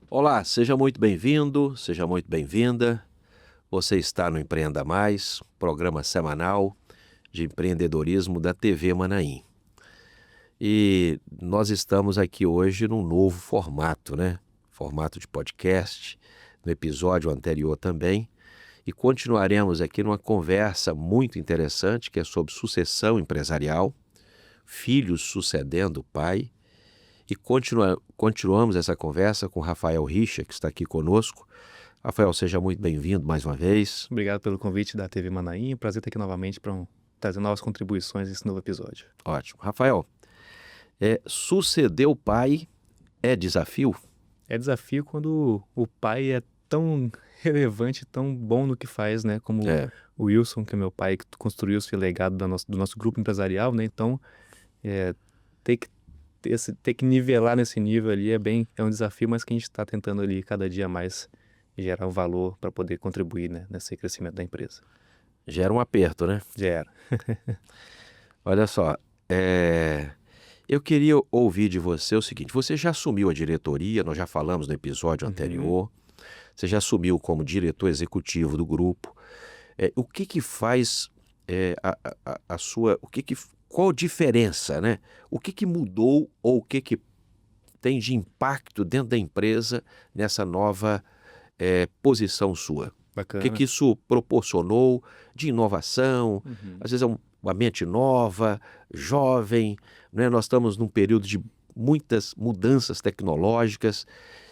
Olá, seja muito bem-vindo, seja muito bem-vinda. Você está no Empreenda Mais, programa semanal de empreendedorismo da TV Manaim. E nós estamos aqui hoje num novo formato, né? Formato de podcast, no episódio anterior também. E continuaremos aqui numa conversa muito interessante que é sobre sucessão empresarial, filhos sucedendo o pai. E continuamos essa conversa com Rafael Richa, que está aqui conosco. Rafael, seja muito bem-vindo mais uma vez. Obrigado pelo convite da TV Manaim. Prazer estar aqui novamente para trazer novas contribuições nesse novo episódio. Ótimo. Rafael, suceder o pai é desafio? É desafio quando o pai é tão relevante, tão bom no que faz, né? Como o Wilson, que é meu pai, que construiu esse legado do nosso grupo empresarial, né? Então, ter que nivelar nesse nível ali é um desafio, mas que a gente está tentando ali cada dia mais gerar um valor para poder contribuir, né, nesse crescimento da empresa. Gera um aperto, né? Gera. Olha só, eu queria ouvir de você o seguinte: você já assumiu a diretoria, nós já falamos no episódio anterior, você já assumiu como diretor executivo do grupo. O que faz a sua... Qual a diferença, né? O que mudou ou o que tem de impacto dentro da empresa nessa nova posição sua? Bacana. O que isso proporcionou de inovação? Às vezes é uma mente nova, jovem, né? Nós estamos num período de muitas mudanças tecnológicas.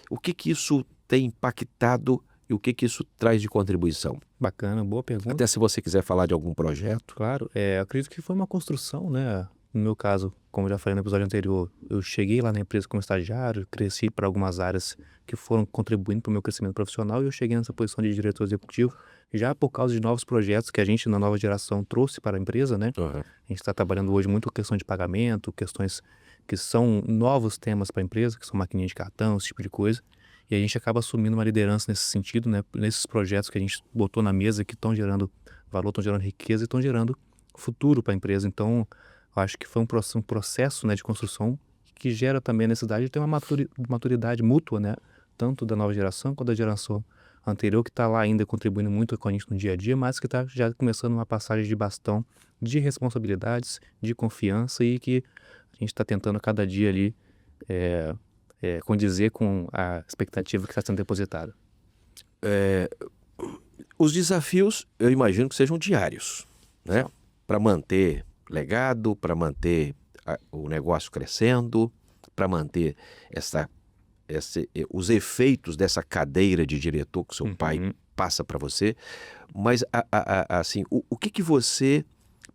O que isso tem impactado e o que isso traz de contribuição? Bacana, boa pergunta. Até se você quiser falar de algum projeto. Claro, acredito que foi uma construção, né? No meu caso, como eu já falei no episódio anterior, eu cheguei lá na empresa como estagiário, cresci para algumas áreas que foram contribuindo para o meu crescimento profissional e eu cheguei nessa posição de diretor executivo já por causa de novos projetos que a gente, na nova geração, trouxe para a empresa, né? Uhum. A gente está trabalhando hoje muito com questão de pagamento, questões que são novos temas para a empresa, que são maquininha de cartão, esse tipo de coisa. E a gente acaba assumindo uma liderança nesse sentido, né? Nesses projetos que a gente botou na mesa que estão gerando valor, estão gerando riqueza e estão gerando futuro para a empresa. Então, eu acho que foi um processo, né, de construção que gera também a necessidade de ter uma maturidade mútua, né? Tanto da nova geração quanto da geração anterior, que está lá ainda contribuindo muito com a gente no dia a dia, mas que está já começando uma passagem de bastão de responsabilidades, de confiança e que a gente está tentando a cada dia ali condizer com a expectativa que está sendo depositada. Os desafios, eu imagino que sejam diários, né? Para manter legado, para manter o negócio crescendo, para manter os efeitos dessa cadeira de diretor que seu pai passa para você. Mas, assim, o que você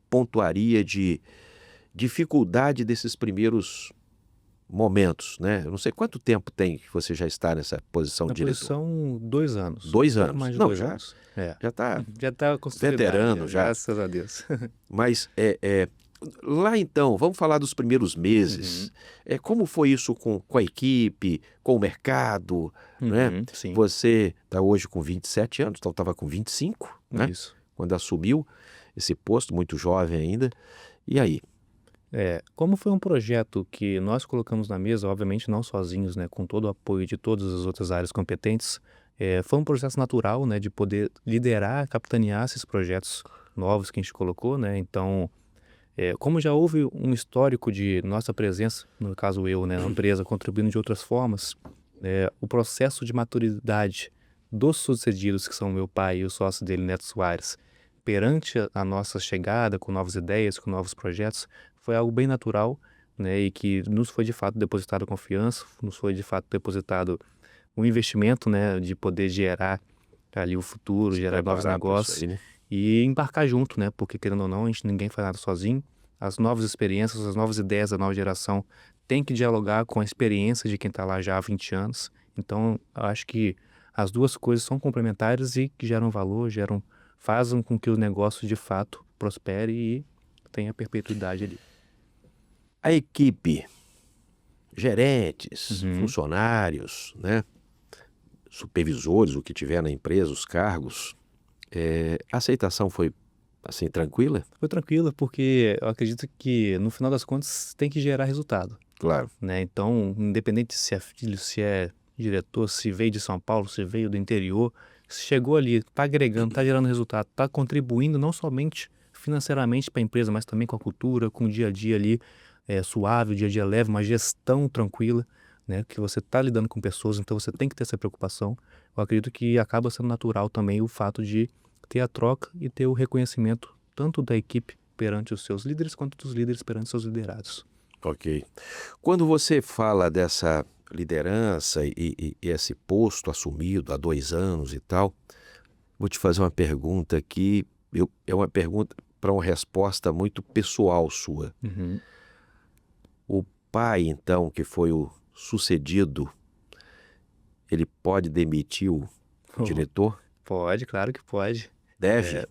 pontuaria de dificuldade desses primeiros momentos, né? Eu não sei quanto tempo tem que você já está nessa posição de diretor. São 2 anos. 2 anos? Mais de Não, 2 já anos. já está veterano já. Graças a Deus. Mas lá então, vamos falar dos primeiros meses. Como foi isso com a equipe, com o mercado, né? Sim. Você está hoje com 27 anos, então estava com 25, né? Isso. Quando assumiu esse posto, muito jovem ainda. E aí? Como foi um projeto que nós colocamos na mesa, obviamente não sozinhos, né, com todo o apoio de todas as outras áreas competentes, foi um processo natural, né, de poder liderar, capitanear esses projetos novos que a gente colocou, né? Então, como já houve um histórico de nossa presença, no caso eu, né, na empresa, contribuindo de outras formas, o processo de maturidade dos sucedidos, que são meu pai e o sócio dele, Neto Soares, perante a nossa chegada, com novas ideias, com novos projetos, foi algo bem natural, né, e que nos foi de fato depositado confiança, nos foi de fato depositado um investimento, né, de poder gerar ali o futuro, gerar novos negócios aí, né? e embarcar junto, né, porque querendo ou não, ninguém faz nada sozinho. As novas experiências, as novas ideias da nova geração têm que dialogar com a experiência de quem está lá já há 20 anos. Então, eu acho que as duas coisas são complementares e que geram valor, fazem com que o negócio de fato prospere e tenha perpetuidade ali. A equipe, gerentes, funcionários, né? Supervisores, o que tiver na empresa, os cargos, A aceitação foi, assim, tranquila? Foi tranquila, porque eu acredito que, no final das contas, tem que gerar resultado, Claro. né? Então, independente se é filho, se é diretor, se veio de São Paulo, se veio do interior, se chegou ali, está agregando, está gerando resultado, está contribuindo não somente financeiramente para a empresa, mas também com a cultura, com o dia a dia ali suave, o dia a dia leve, uma gestão tranquila, né? Que você está lidando com pessoas, então você tem que ter essa preocupação. Eu acredito que acaba sendo natural também o fato de ter a troca e ter o reconhecimento tanto da equipe perante os seus líderes, quanto dos líderes perante seus liderados. Ok. Quando você fala dessa liderança e esse posto assumido há 2 anos e tal, vou te fazer uma pergunta que é uma pergunta para uma resposta muito pessoal sua. Uhum. O pai, então, que foi o sucedido, ele pode demitir o diretor? Pode, claro que pode. Deve,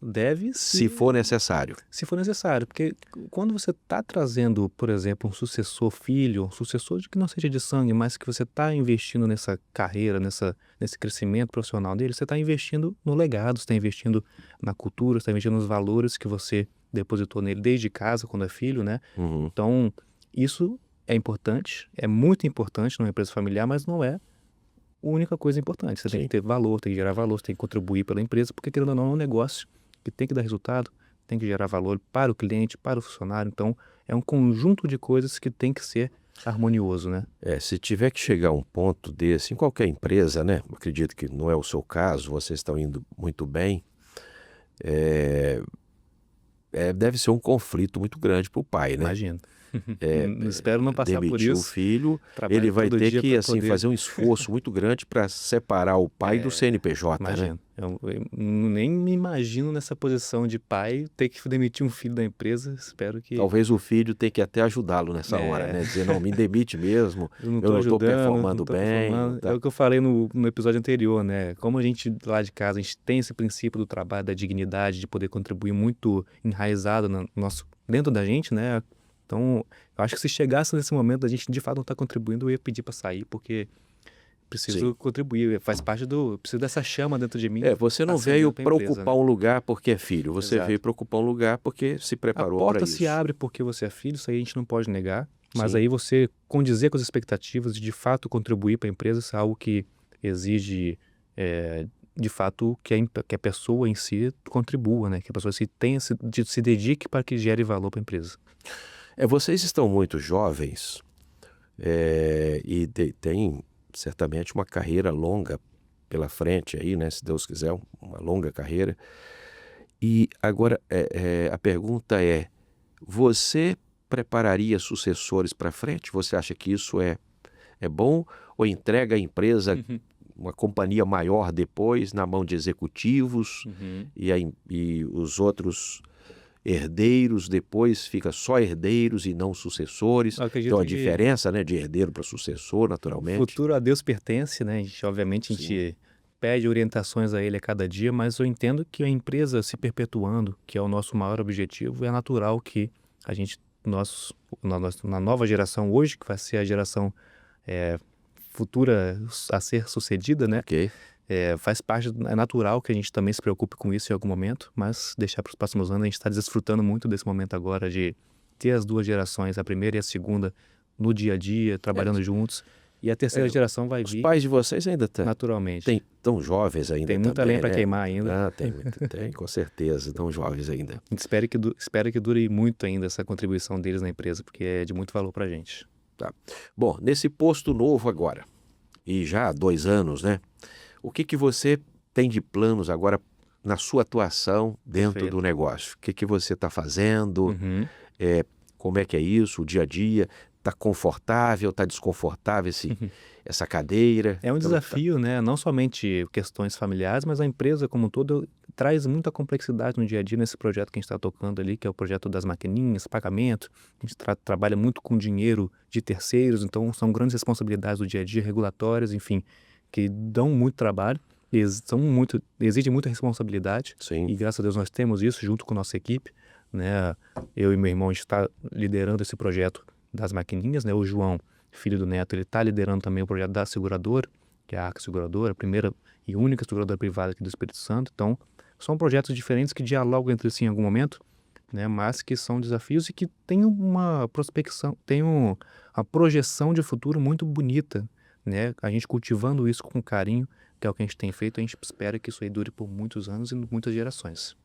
Deve se for necessário. se for necessário, porque quando você está trazendo, por exemplo, um sucessor filho, um sucessor de que não seja de sangue, mas que você está investindo nessa carreira, nesse crescimento profissional dele, você está investindo no legado, você está investindo na cultura, você está investindo nos valores que você depositou nele desde casa, quando é filho, né? Uhum. Então, isso é importante, é muito importante numa empresa familiar, mas não é a única coisa importante. Você tem Sim. que ter valor, tem que gerar valor, você tem que contribuir pela empresa, porque querendo ou não é um negócio que tem que dar resultado, tem que gerar valor para o cliente, para o funcionário. Então, é um conjunto de coisas que tem que ser harmonioso, né? Se tiver que chegar a um ponto desse, em qualquer empresa, né? Acredito que não é o seu caso, vocês estão indo muito bem. Deve ser um conflito muito grande para o pai, né? Imagino. Espero não passar por Demitir o isso. filho, Trabalho ele vai todo ter dia que para assim poder. fazer um esforço muito grande para separar o pai do CNPJ, né? Imagino. Eu nem me imagino nessa posição de pai, ter que demitir um filho da empresa. Espero que Talvez o filho tenha que até ajudá-lo nessa hora, né? Dizer, não, me demite mesmo, eu não eu estou não estou ajudando, não performando estou bem. performando. Tá. É o que eu falei no episódio anterior, né? Como a gente lá de casa, a gente tem esse princípio do trabalho, da dignidade, de poder contribuir muito enraizado no nosso, dentro da gente, né? Então, eu acho que se chegasse nesse momento a gente de fato não está contribuindo, eu ia pedir para sair, porque preciso Sim. contribuir, faz parte do. Preciso dessa chama dentro de mim. Você não acendendo veio pra para empresa, ocupar né? um lugar porque é filho, você Exato. veio para ocupar um lugar porque se A preparou para porta se isso. abre porque você é filho, isso aí a gente não pode negar, mas Sim. aí você condizer com as expectativas de fato contribuir para a empresa, isso é algo que exige, de fato, que a pessoa em si contribua, né? Que a pessoa se dedique para que gere valor para a empresa. Vocês estão muito jovens e têm certamente uma carreira longa pela frente aí, né? Se Deus quiser, uma longa carreira. E agora a pergunta é, você prepararia sucessores para frente? Você acha que isso é bom ou entrega a empresa, uma companhia maior depois, na mão de executivos e os outros herdeiros depois fica só herdeiros e não sucessores? Eu acredito Tem uma que diferença, né, de herdeiro para sucessor, o naturalmente. futuro a Deus pertence, né? Obviamente, a Sim. gente pede orientações a Ele a cada dia, mas eu entendo que a empresa se perpetuando, que é o nosso maior objetivo, é natural que a gente, na nova geração hoje, que vai ser a geração futura a ser sucedida, né? Ok. Faz parte, é natural que a gente também se preocupe com isso em algum momento, mas deixar para os próximos anos, a gente está desfrutando muito desse momento agora de ter as duas gerações, a primeira e a segunda, no dia a dia, trabalhando juntos, e a terceira geração vai Os vir pais de vocês ainda naturalmente. tão jovens ainda Tem muita também, lenha para né? queimar ainda. Tem, com certeza, tão jovens ainda. A gente espera que dure muito ainda essa contribuição deles na empresa, porque é de muito valor para a gente. Tá. Bom, nesse posto novo agora, e já há 2 anos, né? O que você tem de planos agora na sua atuação dentro Perfeito. do negócio? O que você está fazendo? Uhum. Como é que é isso, o dia a dia? Está confortável, está desconfortável essa cadeira? É um desafio, né? Não somente questões familiares, mas a empresa como um todo traz muita complexidade no dia a dia nesse projeto que a gente está tocando ali, que é o projeto das maquininhas, pagamento. A gente trabalha muito com dinheiro de terceiros, então são grandes responsabilidades do dia a dia, regulatórias, enfim, que dão muito trabalho, exigem muita responsabilidade. Sim. E graças a Deus nós temos isso junto com a nossa equipe, né? Eu e meu irmão, a gente está liderando esse projeto das maquininhas, né? O João, filho do Neto, ele está liderando também o projeto da seguradora. que é a Arca Seguradora, a primeira e única seguradora privada aqui do Espírito Santo. Então, são projetos diferentes que dialogam entre si em algum momento, né, mas que são desafios e que têm uma prospecção, uma projeção de futuro muito bonita, né? A gente cultivando isso com carinho, que é o que a gente tem feito, a gente espera que isso aí dure por muitos anos e muitas gerações.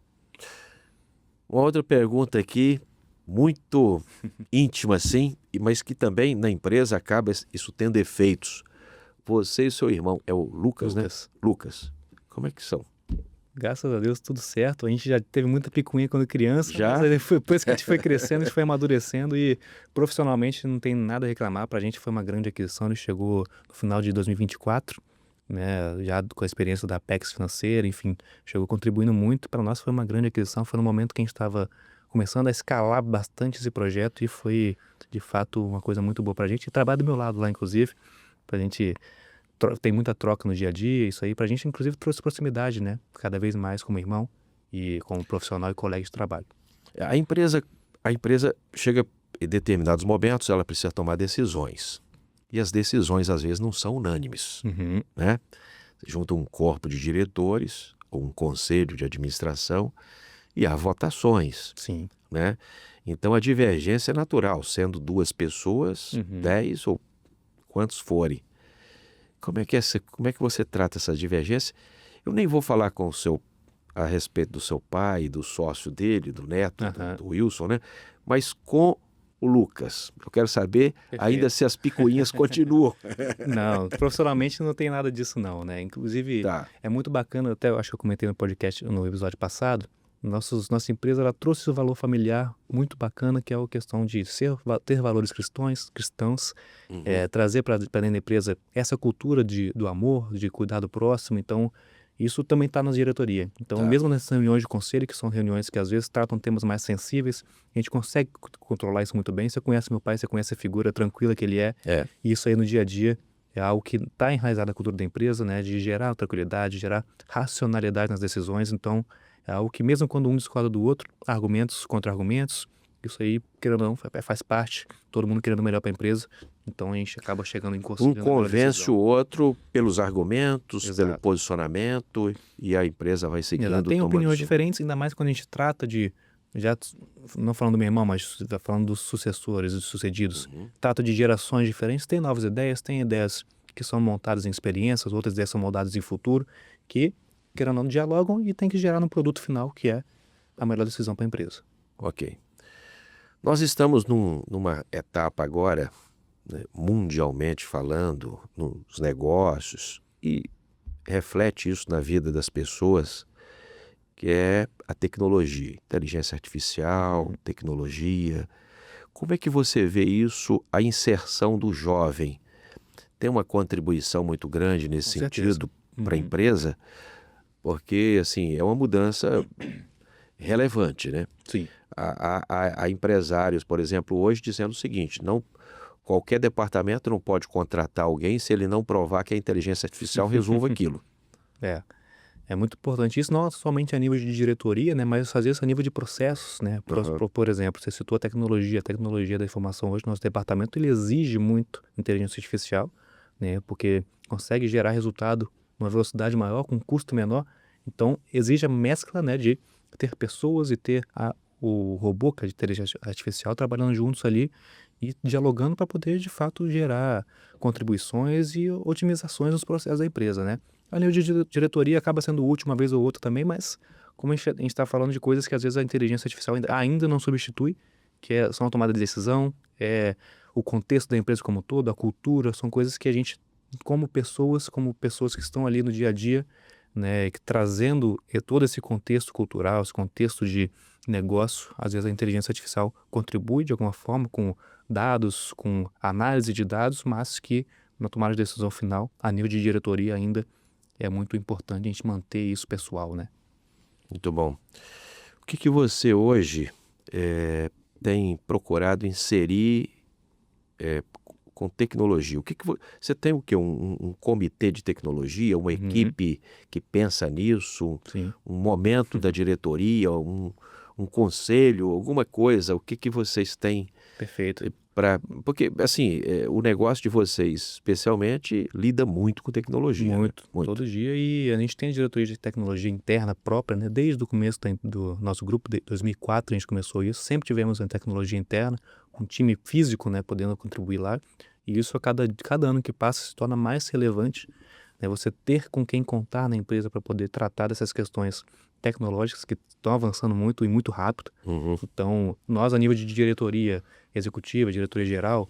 Uma outra pergunta aqui, muito íntima sim, mas que também na empresa acaba isso tendo efeitos. Você e seu irmão, é o Lucas, né? Lucas. Lucas, como é que são? Graças a Deus, tudo certo. A gente já teve muita picuinha quando criança, Já? mas aí depois que a gente foi crescendo, a gente foi amadurecendo e profissionalmente não tem nada a reclamar. Pra gente foi uma grande aquisição, ele chegou no final de 2024, né, já com a experiência da Apex financeira, enfim, chegou contribuindo muito. Para nós foi uma grande aquisição, foi no momento que a gente estava começando a escalar bastante esse projeto e foi, de fato, uma coisa muito boa pra gente. E trabalha do meu lado lá, inclusive, pra gente... Tem muita troca no dia a dia, isso aí pra gente inclusive trouxe proximidade, né? Cada vez mais como irmão e como profissional e colega de trabalho. A empresa chega em determinados momentos, ela precisa tomar decisões. E as decisões às vezes não são unânimes, né? Você junta um corpo de diretores ou um conselho de administração e há votações, Sim. né? Então a divergência é natural, sendo 2 pessoas, 10 ou quantos forem. Como é que você trata essa divergência? Eu nem vou falar a respeito do seu pai, do sócio dele, do neto, do Wilson, né? Mas com o Lucas. Eu quero saber ainda se as picuinhas continuam. Não, profissionalmente não tem nada disso não, né? Inclusive, é muito bacana, até eu acho que eu comentei no podcast, no episódio passado, nossa empresa ela trouxe o valor familiar muito bacana, que é a questão de ter valores cristãos, trazer para dentro da empresa essa cultura do amor, de cuidar do próximo. Então, isso também está na diretoria. Então, mesmo nessas reuniões de conselho, que são reuniões que às vezes tratam temas mais sensíveis, a gente consegue controlar isso muito bem. Você conhece meu pai, você conhece a figura tranquila que ele é. E isso aí no dia a dia é algo que está enraizado na cultura da empresa, né? De gerar tranquilidade, gerar racionalidade nas decisões. Então, é algo que mesmo quando um discorda do outro, argumentos contra argumentos, isso aí, querendo ou não, faz parte, todo mundo querendo o melhor para a empresa, então a gente acaba chegando em conselho. Um convence o outro pelos argumentos, pelo posicionamento, e a empresa vai seguindo. Tem opiniões diferentes, ainda mais quando a gente trata de, já não falando do meu irmão, mas falando dos sucessores e dos sucedidos, trata de gerações diferentes, tem novas ideias, tem ideias que são montadas em experiências, outras ideias são moldadas em futuro, que querendo ou não, dialogam e tem que gerar no produto final, que é a melhor decisão para a empresa. Ok. Nós estamos numa etapa agora, né, mundialmente falando, nos negócios, e reflete isso na vida das pessoas, que é a tecnologia, inteligência artificial, tecnologia. Como é que você vê isso, a inserção do jovem? Tem uma contribuição muito grande nesse sentido para a empresa? Porque, assim, é uma mudança relevante, né? Sim. Há empresários, por exemplo, hoje dizendo o seguinte, qualquer departamento não pode contratar alguém se ele não provar que a inteligência artificial resolva aquilo. É muito importante isso, não somente a nível de diretoria, né, mas às vezes a nível de processos, né? Por exemplo, você citou a tecnologia da informação hoje, nosso departamento ele exige muito inteligência artificial, né, porque consegue gerar resultado numa velocidade maior, com um custo menor. Então, exige a mescla, né, de ter pessoas e ter o robô, que é de inteligência artificial, trabalhando juntos ali e dialogando para poder, de fato, gerar contribuições e otimizações nos processos da empresa, né? A nível de diretoria acaba sendo útil uma vez ou outra também, mas como a gente está falando de coisas que às vezes a inteligência artificial ainda não substitui, são a tomada de decisão, o contexto da empresa como um todo, a cultura, são coisas que a gente, como pessoas que estão ali no dia a dia, né, trazendo todo esse contexto cultural, esse contexto de negócio, às vezes a inteligência artificial contribui de alguma forma com dados, com análise de dados, mas que na tomada de decisão final, a nível de diretoria ainda é muito importante a gente manter isso pessoal, né? Muito bom. O que você hoje tem procurado inserir com tecnologia? Você tem o quê? Um comitê de tecnologia, uma equipe que pensa nisso, Sim. um momento da diretoria, um um conselho, alguma coisa, o que que vocês têm Perfeito. para... Porque, assim, o negócio de vocês, especialmente, lida muito com tecnologia, né? Muito, Muito. todo dia. E a gente tem a diretoria de tecnologia interna própria, né? Desde o começo do nosso grupo, de 2004 a gente começou isso. Sempre tivemos a tecnologia interna, um time físico, né? Podendo contribuir lá. E isso a cada ano que passa se torna mais relevante, né? Você ter com quem contar na empresa para poder tratar dessas questões tecnológicas que estão avançando muito e muito rápido. Uhum. Então, nós a nível de diretoria executiva, diretoria geral,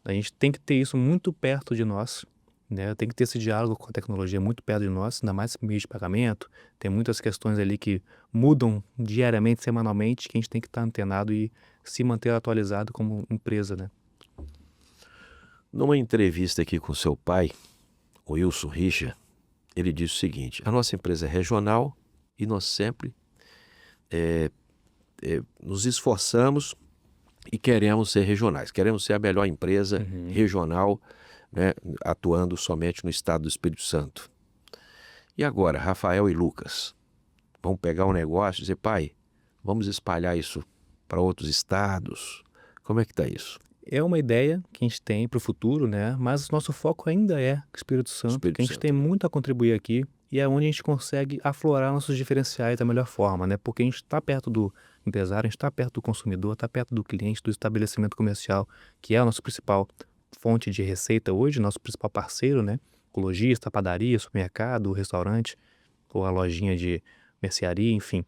a gente tem que ter isso muito perto de nós, né? Tem que ter esse diálogo com a tecnologia muito perto de nós, ainda mais meio de pagamento. Tem muitas questões ali que mudam diariamente, semanalmente, que a gente tem que estar antenado e se manter atualizado como empresa, né? Numa entrevista aqui com seu pai, o Wilson Richa, ele disse o seguinte: a nossa empresa é regional e nós sempre nos esforçamos e queremos ser regionais, queremos ser a melhor empresa Uhum. regional, né, atuando somente no estado do Espírito Santo. E agora, Rafael e Lucas, vão pegar um negócio e dizer, pai, vamos espalhar isso para outros estados? Como é que está isso? É uma ideia que a gente tem para o futuro, né? Mas nosso foco ainda é o Espírito Santo, que Espírito a gente Santo. tem muito a contribuir aqui e é onde a gente consegue aflorar nossos diferenciais da melhor forma, né? Porque a gente está perto do empresário, a gente está perto do consumidor, está perto do cliente, do estabelecimento comercial, que é a nossa principal fonte de receita hoje, nosso principal parceiro, né? O lojista, a padaria, supermercado, o restaurante, ou a lojinha de mercearia, enfim.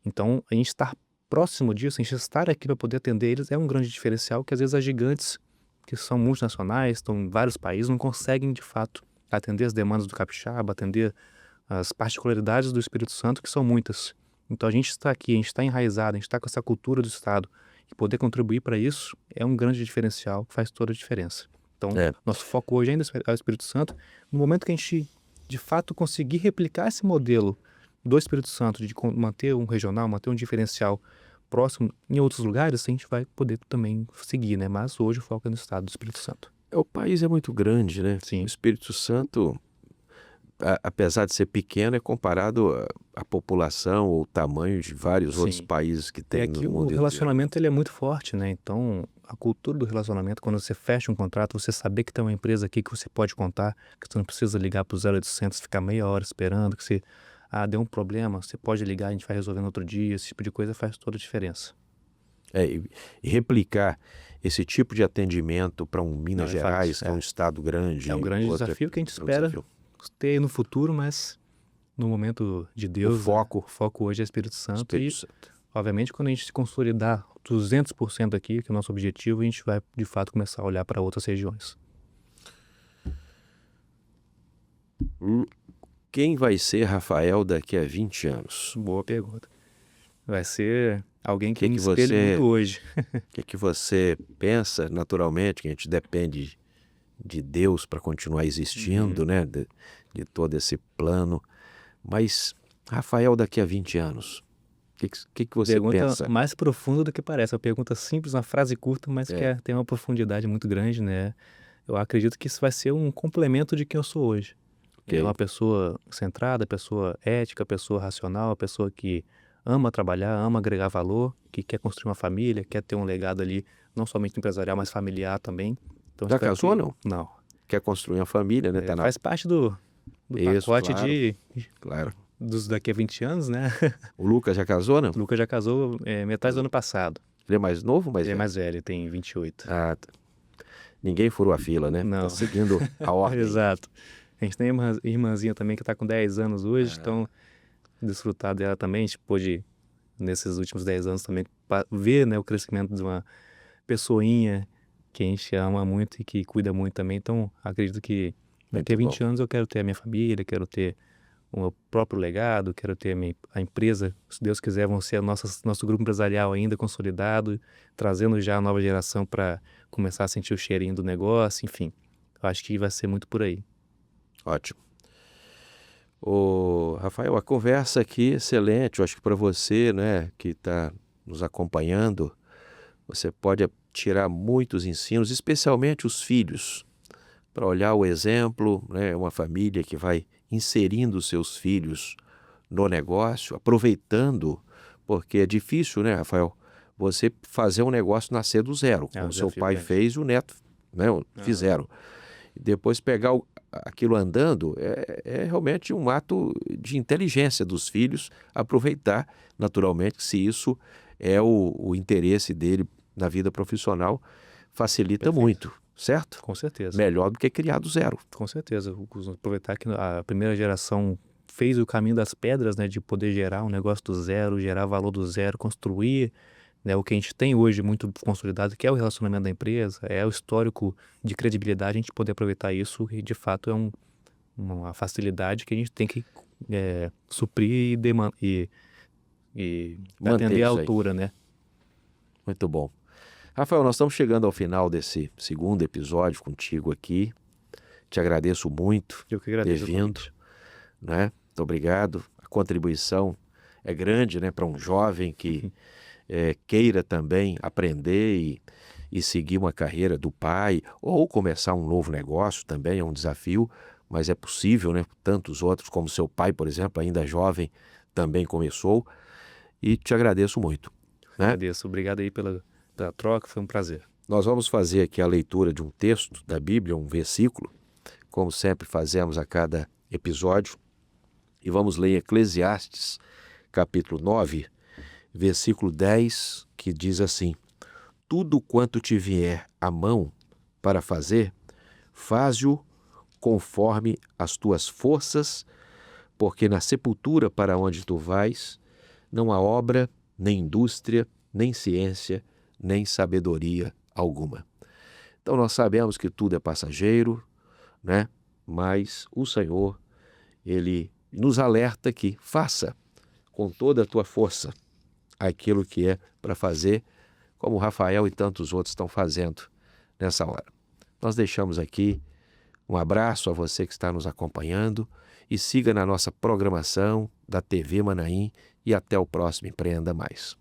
Então, a gente estar próximo disso, a gente estar aqui para poder atender eles é um grande diferencial que às vezes as gigantes, que são multinacionais, estão em vários países, não conseguem de fato atender as demandas do capixaba, atender as particularidades do Espírito Santo, que são muitas. Então a gente está aqui, a gente está enraizado, a gente está com essa cultura do Estado e poder contribuir para isso é um grande diferencial que faz toda a diferença. Então, É, nosso foco hoje ainda é o Espírito Santo. No momento que a gente de fato conseguir replicar esse modelo do Espírito Santo, de manter um regional, manter um diferencial próximo em outros lugares, a gente vai poder também seguir, né? Mas hoje o foco é no estado do Espírito Santo. o país é muito grande, né? O Sim, Espírito Santo, apesar de ser pequeno, é comparado à população ou tamanho de vários outros sim. países que E tem aqui no o mundo inteiro. relacionamento ele é muito forte, né? Então, a cultura do relacionamento, quando você fecha um contrato, você saber que tem uma empresa aqui que você pode contar, que você não precisa ligar para o 0800, ficar meia hora esperando, que você, deu um problema, você pode ligar, a gente vai resolver no outro dia, esse tipo de coisa faz toda a diferença. E replicar esse tipo de atendimento para um Minas Não é Gerais, fácil, que é um estado grande. é um grande outro desafio que a gente é um espera desafio. ter no futuro, mas no momento de Deus, foco. o foco hoje é Espírito Santo Espírito e, Santo. obviamente, quando a gente se consolidar 200% aqui, que é o nosso objetivo, a gente vai, de fato, começar a olhar para outras regiões. Quem vai ser Rafael daqui a 20 anos? Boa pergunta. Vai ser alguém que Que eu me que espelho você- muito hoje. O que você pensa, naturalmente, que a gente depende de Deus para continuar existindo, né? De todo esse plano. Mas, Rafael, daqui a 20 anos, o que você Pergunta pensa? mais profunda do que parece. É uma pergunta simples, uma frase curta, mas É. tem uma profundidade muito grande, né? Eu acredito que isso vai ser um complemento de quem eu sou hoje. Ok. É uma pessoa centrada, pessoa ética, pessoa racional, pessoa que ama trabalhar, ama agregar valor, que quer construir uma família, quer ter um legado ali, não somente empresarial, mas familiar também. Então, Já espero casou, que... não? Não. Quer construir uma família, né? Tá na... Faz parte do Isso, pacote claro, de claro. dos daqui a 20 anos, né? O Lucas já casou, não? O Lucas já casou metade do ano passado. Ele é mais novo ou mais Ele é velho? mais velho, ele tem 28. Ah, tá. Ninguém furou a fila, né? Não. Tá seguindo a ordem. Exato. A gente tem uma irmãzinha também que tá com 10 anos hoje, então desfrutar dela também, a gente pôde, nesses últimos 10 anos também, ver, né, o crescimento de uma pessoinha que a gente ama muito e que cuida muito também. Então, acredito que daqui a Muito 20 bom. anos eu quero ter a minha família, quero ter o meu próprio legado, quero ter a empresa, se Deus quiser, vão ser nosso grupo empresarial ainda consolidado, trazendo já a nova geração para começar a sentir o cheirinho do negócio, enfim. Eu acho que vai ser muito por aí. Ótimo. Ô, Rafael, a conversa aqui é excelente. Eu acho que para você, né, que está nos acompanhando, você pode tirar muitos ensinos, especialmente os filhos, para olhar o exemplo, né, uma família que vai inserindo os seus filhos no negócio, aproveitando Porque é difícil, né, Rafael, você fazer um negócio nascer do zero, É um como seu desafio pai grande. fez e o neto, né, fizeram. E depois pegar aquilo andando é realmente um ato de inteligência dos filhos, aproveitar naturalmente se isso é o interesse dele na vida profissional, facilita Perfeito. muito, certo? Com certeza. Melhor do que criar do zero. Com certeza. Aproveitar que a primeira geração fez o caminho das pedras, né, de poder gerar um negócio do zero, gerar valor do zero, construir, né, o que a gente tem hoje muito consolidado, que é o relacionamento da empresa, é o histórico de credibilidade, a gente poder aproveitar isso e, de fato, é uma facilidade que a gente tem que suprir e Manter atender à isso aí. altura, né? Muito bom. Rafael, nós estamos chegando ao final desse segundo episódio contigo aqui. Te agradeço muito Eu que ter agradeço o vindo, convite. né? Muito obrigado. A contribuição é grande, né, para um jovem que queira também aprender e seguir uma carreira do pai ou começar um novo negócio também é um desafio, mas é possível, né? Tantos outros, como seu pai, por exemplo, ainda jovem, também começou. E te agradeço muito, né? Agradeço. Obrigado aí pela troca, foi um prazer. Nós vamos fazer aqui a leitura de um texto da Bíblia, um versículo, como sempre fazemos a cada episódio, e vamos ler Eclesiastes, capítulo 9, versículo 10, que diz assim: tudo quanto te vier à mão para fazer, faze-o conforme as tuas forças, porque na sepultura para onde tu vais, não há obra, nem indústria, nem ciência, nem sabedoria alguma. Então nós sabemos que tudo é passageiro, né? Mas o Senhor, Ele nos alerta que faça com toda a tua força aquilo que é para fazer, como o Rafael e tantos outros estão fazendo nessa hora. Nós deixamos aqui um abraço a você que está nos acompanhando e siga na nossa programação da TV Manaim e até o próximo Empreenda Mais.